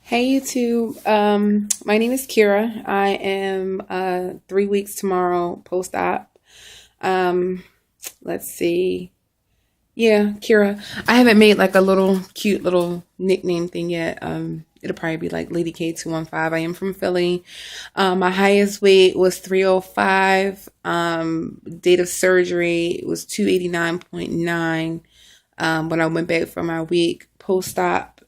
Hey YouTube, my name is Kira. I am 3 weeks tomorrow post-op. Um, let's see. Yeah, Kira. I haven't made like a little cute little nickname thing yet. It'll probably be like Lady K215. I am from Philly. My highest weight was 305. Date of surgery was 289.9. When I went back for my week post-op,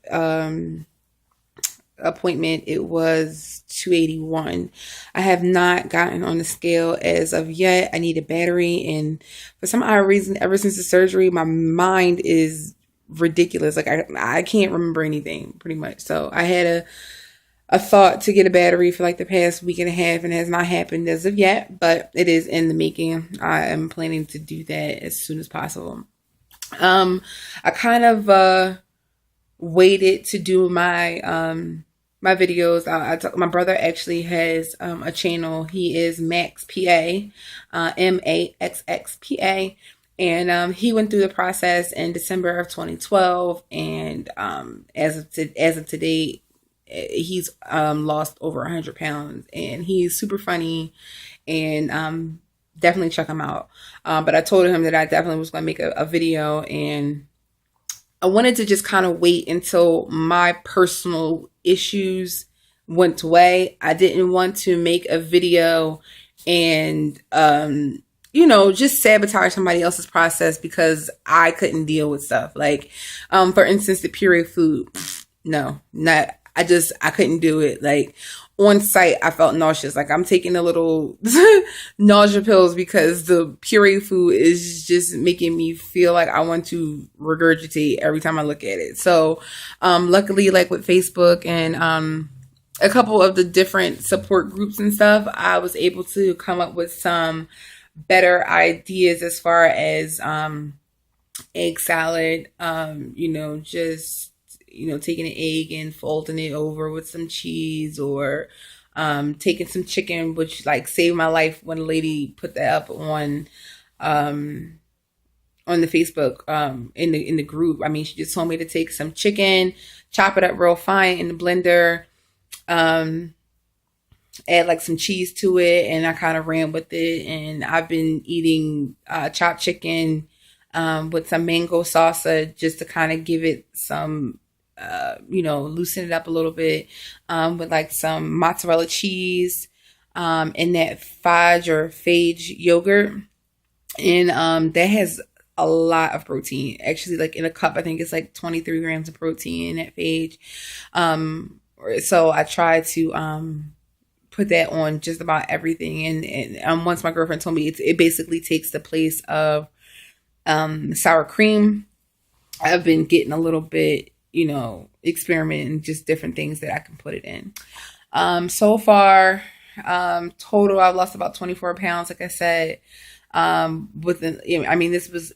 appointment, it was 281. I have not gotten on the scale as of yet. I need a battery, and for some odd reason, ever since the surgery, my mind is ridiculous. Like I can't remember anything pretty much. So I had a thought to get a battery for like the past week and a half, and it has not happened as of yet, but it is in the making. I am planning to do that as soon as possible. I kind of waited to do my videos. My brother actually has a channel. He is Max PA, MAXXPA, and he went through the process in December of 2012. And as of today, he's lost over 100 pounds, and he's super funny, and definitely check him out. But I told him that I definitely was going to make a video, and I wanted to just kind of wait until my personal issues went away. I didn't want to make a video and, just sabotage somebody else's process because I couldn't deal with stuff. Like, for instance, the pureed food. No, I couldn't do it. Like, on site, I felt nauseous. Like, I'm taking the little nausea pills because the puree food is just making me feel like I want to regurgitate every time I look at it. So, luckily, like with Facebook and a couple of the different support groups and stuff, I was able to come up with some better ideas as far as egg salad, just taking an egg and folding it over with some cheese, or taking some chicken, which like saved my life when a lady put that up on the Facebook in the group. I mean, she just told me to take some chicken, chop it up real fine in the blender, add like some cheese to it, and I kind of ran with it. And I've been eating chopped chicken with some mango salsa just to kind of give it some loosen it up a little bit, with like some mozzarella cheese, and that phage yogurt. And that has a lot of protein. Actually, like in a cup, I think it's like 23 grams of protein in that phage. So I try to put that on just about everything. And once my girlfriend told me it basically takes the place of sour cream. I've been getting a little bit, experimenting just different things that I can put it in. So far, total, I've lost about 24 pounds. Like I said, this was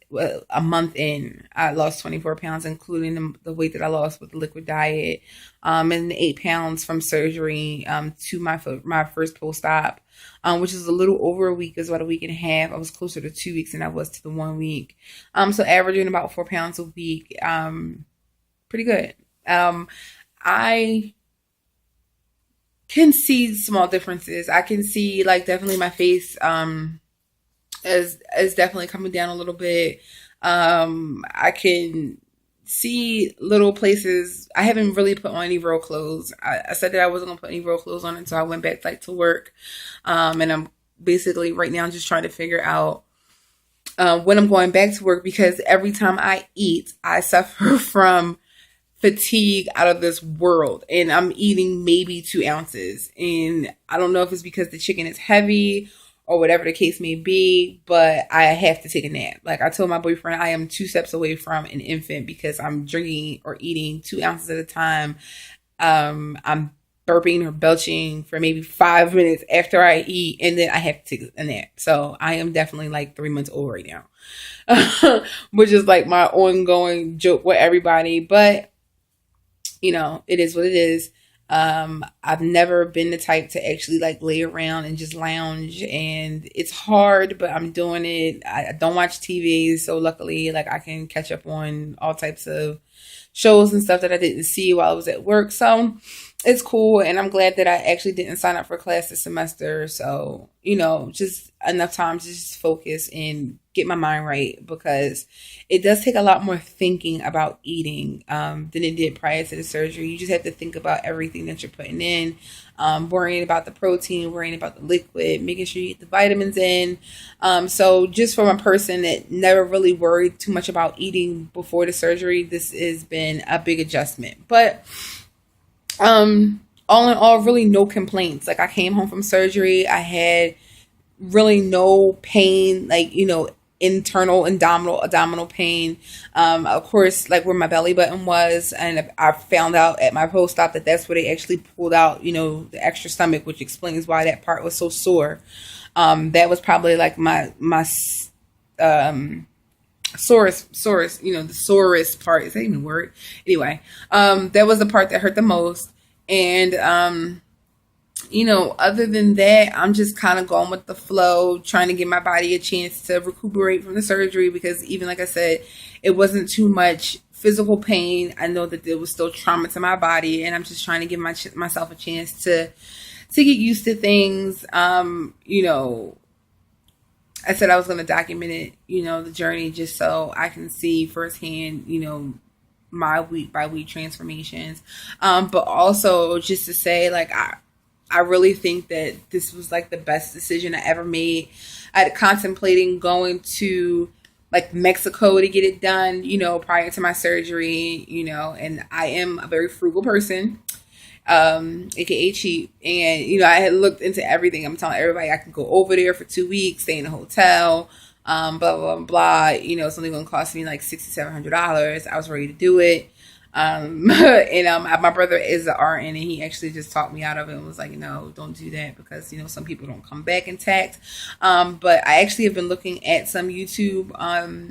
a month in, I lost 24 pounds, including the weight that I lost with the liquid diet, and 8 pounds from surgery, to my first post-op, which is a little over a week, is about a week and a half. I was closer to 2 weeks than I was to the 1 week. So averaging about 4 pounds a week, pretty good. I can see small differences. I can see like definitely my face, is definitely coming down a little bit. I can see little places. I haven't really put on any real clothes. I said that I wasn't gonna put any real clothes on until I went back like to work. And I'm basically right now just trying to figure out when I'm going back to work, because every time I eat, I suffer from fatigue out of this world, and I'm eating maybe 2 ounces. And I don't know if it's because the chicken is heavy or whatever the case may be, but I have to take a nap. Like I told my boyfriend, I am 2 steps away from an infant because I'm drinking or eating 2 ounces at a time. I'm burping or belching for maybe 5 minutes after I eat, and then I have to take a nap. So I am definitely like 3 months old right now, which is like my ongoing joke with everybody. But it is what it is. I've never been the type to actually like lay around and just lounge, and it's hard, but I'm doing it. I don't watch TV, so luckily like I can catch up on all types of shows and stuff that I didn't see while I was at work. So it's cool, and I'm glad that I actually didn't sign up for class this semester. So, just enough time to just focus and get my mind right, because it does take a lot more thinking about eating than it did prior to the surgery. You just have to think about everything that you're putting in, worrying about the protein, worrying about the liquid, making sure you get the vitamins in. So just from a person that never really worried too much about eating before the surgery, this has been a big adjustment. But all in all, really no complaints. Like, I came home from surgery, I had really no pain, like, internal abdominal pain. Of course, like where my belly button was, and I found out at my post-op that that's where they actually pulled out, the extra stomach, which explains why that part was so sore. That was probably like my sorest, the sorest part. Is that even a word? Anyway, that was the part that hurt the most. And, other than that, I'm just kind of going with the flow, trying to give my body a chance to recuperate from the surgery, because even like I said, it wasn't too much physical pain. I know that there was still trauma to my body, and I'm just trying to give myself a chance to get used to things. I said I was going to document it, the journey, just so I can see firsthand, my week by week transformations. But also just to say, like, I really think that this was like the best decision I ever made. I had contemplating going to like Mexico to get it done, prior to my surgery, and I am a very frugal person, aka cheap. And, I had looked into everything. I'm telling everybody I could go over there for 2 weeks, stay in a hotel, blah, blah, blah, blah. It's only going to cost me like $600-$700. I was ready to do it. And my brother is an RN, and he actually just talked me out of it and was like, no, don't do that, because, some people don't come back intact. But I actually have been looking at some YouTube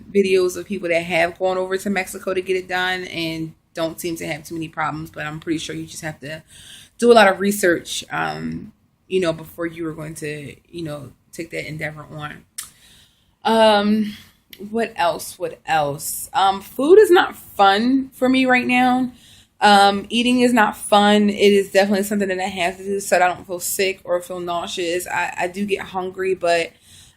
videos of people that have gone over to Mexico to get it done and don't seem to have too many problems. But I'm pretty sure you just have to do a lot of research, before you were going to, take that endeavor on. What else? Food is not fun for me right now. Eating is not fun. It is definitely something that I have to do so that I don't feel sick or feel nauseous. I do get hungry, but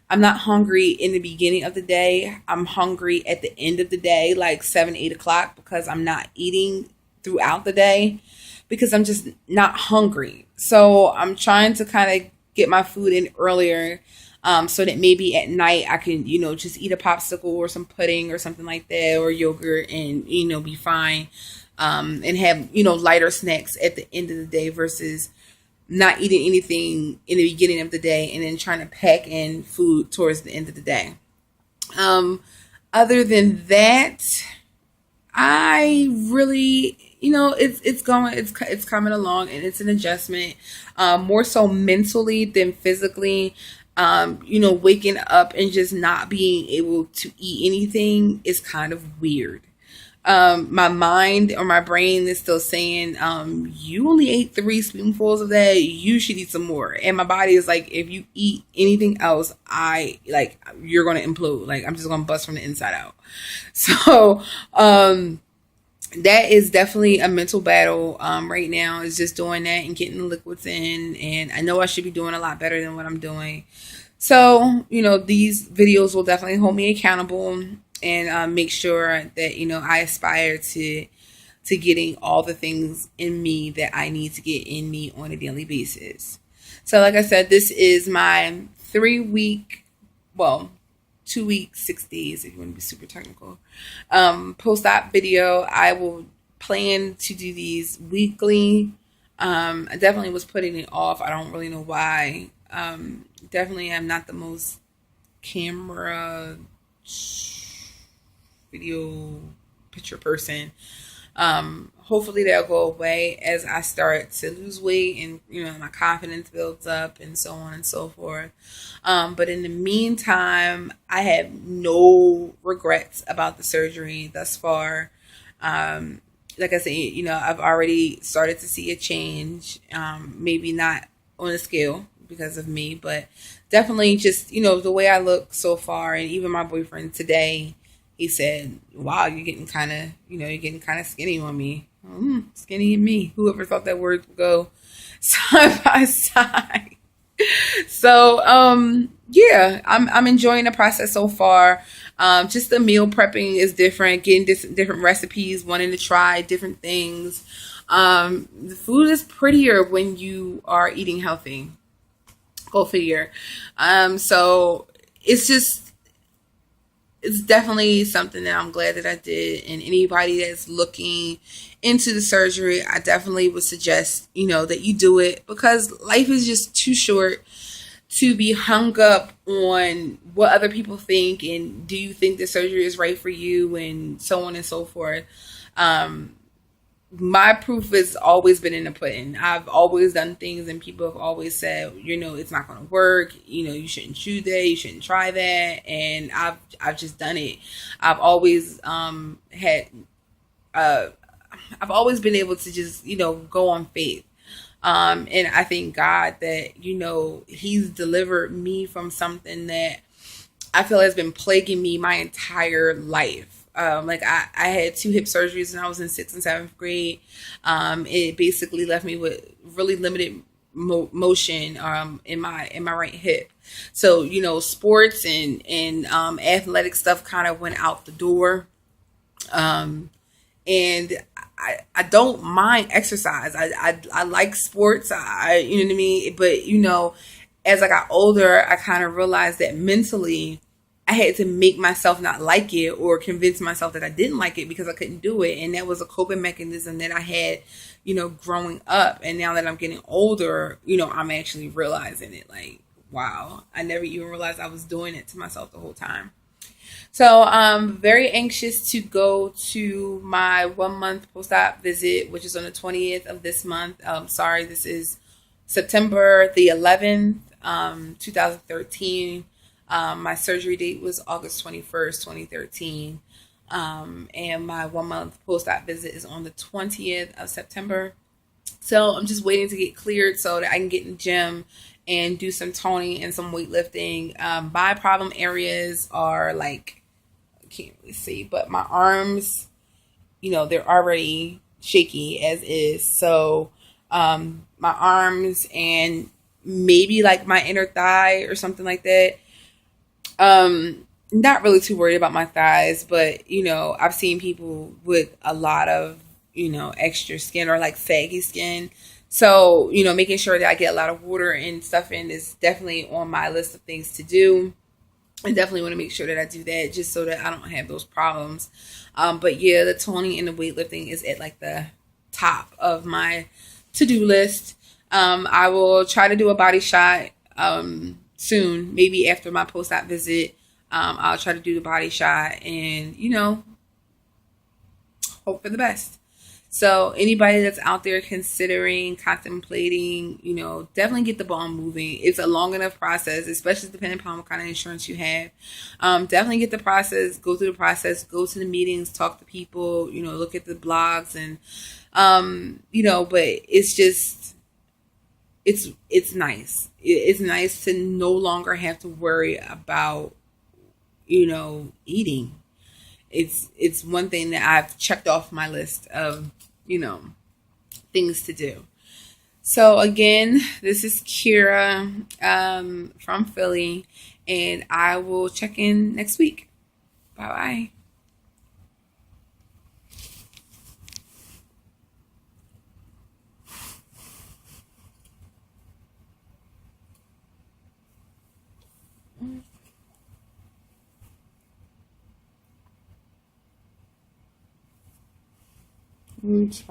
I'm not hungry in the beginning of the day. I'm hungry at the end of the day, like 7-8 o'clock, because I'm not eating throughout the day, because I'm just not hungry. So I'm trying to kind of get my food in earlier, so that maybe at night I can, just eat a popsicle or some pudding or something like that, or yogurt, and, be fine, and have, lighter snacks at the end of the day, versus not eating anything in the beginning of the day and then trying to pack in food towards the end of the day. Other than that, I really, it's coming along, and it's an adjustment, more so mentally than physically. Waking up and just not being able to eat anything is kind of weird. My mind or my brain is still saying, you only ate 3 spoonfuls of that, you should eat some more. And my body is like, if you eat anything else, you're going to implode. Like, I'm just going to bust from the inside out. So, that is definitely a mental battle right now, is just doing that and getting the liquids in. And I know I should be doing a lot better than what I'm doing. So, these videos will definitely hold me accountable, and make sure that, I aspire to getting all the things in me that I need to get in me on a daily basis. So like I said, this is my 2 week, 6 days, if you want to be super technical, post-op video. I will plan to do these weekly. I definitely was putting it off. I don't really know why. Definitely I'm not the most camera video picture person. Hopefully that'll go away as I start to lose weight, and my confidence builds up, and so on and so forth. But in the meantime, I have no regrets about the surgery thus far. Like I said, I've already started to see a change. Maybe not on a scale because of me, but definitely just the way I look so far. And even my boyfriend today, he said, wow, you're getting kind of skinny on me. Skinny and me. Whoever thought that word would go side by side. So yeah, I'm enjoying the process so far. Just the meal prepping is different, getting different recipes, wanting to try different things. The food is prettier when you are eating healthy. Go figure. So it's just it's definitely something that I'm glad that I did. And anybody that's looking into the surgery, I definitely would suggest, that you do it, because life is just too short to be hung up on what other people think, and do you think the surgery is right for you, and so on and so forth. Um, my proof has always been in the pudding. I've always done things and people have always said, it's not going to work. You shouldn't choose that. You shouldn't try that. And I've just done it. I've always had uh, I've always been able to just go on faith. And I thank God that He's delivered me from something that I feel has been plaguing me my entire life. Like I had two hip surgeries when I was in sixth and seventh grade. It basically left me with really limited motion in my right hip. So sports and athletic stuff kind of went out the door. Um, and I don't mind exercise. I like sports. You know what I mean. But as I got older, I kind of realized that mentally, I had to make myself not like it or convince myself that I didn't like it because I couldn't do it, and that was a coping mechanism that I had, growing up. And now that I'm getting older, I'm actually realizing it. Like, wow, I never even realized I was doing it to myself the whole time. So I'm very anxious to go to my 1 month post-op visit, which is on the 20th of this month. Sorry, this is September the 11th, 2013. My surgery date was August 21st, 2013. And my 1 month post-op visit is on the 20th of September. So I'm just waiting to get cleared so that I can get in the gym and do some toning and some weightlifting. My problem areas are like, I can't really see, but my arms, they're already shaky as is. So my arms and maybe like my inner thigh or something like that. Not really too worried about my thighs, but I've seen people with a lot of extra skin or like saggy skin. So making sure that I get a lot of water and stuff in is definitely on my list of things to do. I definitely want to make sure that I do that just so that I don't have those problems. But yeah, the toning and the weightlifting is at like the top of my to-do list. I will try to do a body shot soon, maybe after my post-op visit. I'll try to do the body shot and, hope for the best. So anybody that's out there considering, contemplating, definitely get the ball moving. It's a long enough process, especially depending upon what kind of insurance you have. Definitely get the process, go through the process, go to the meetings, talk to people, look at the blogs and, but it's just, it's nice. It's nice to no longer have to worry about, eating. It's one thing that I've checked off my list of, things to do. So again, this is Kira from Philly, and I will check in next week. Bye bye.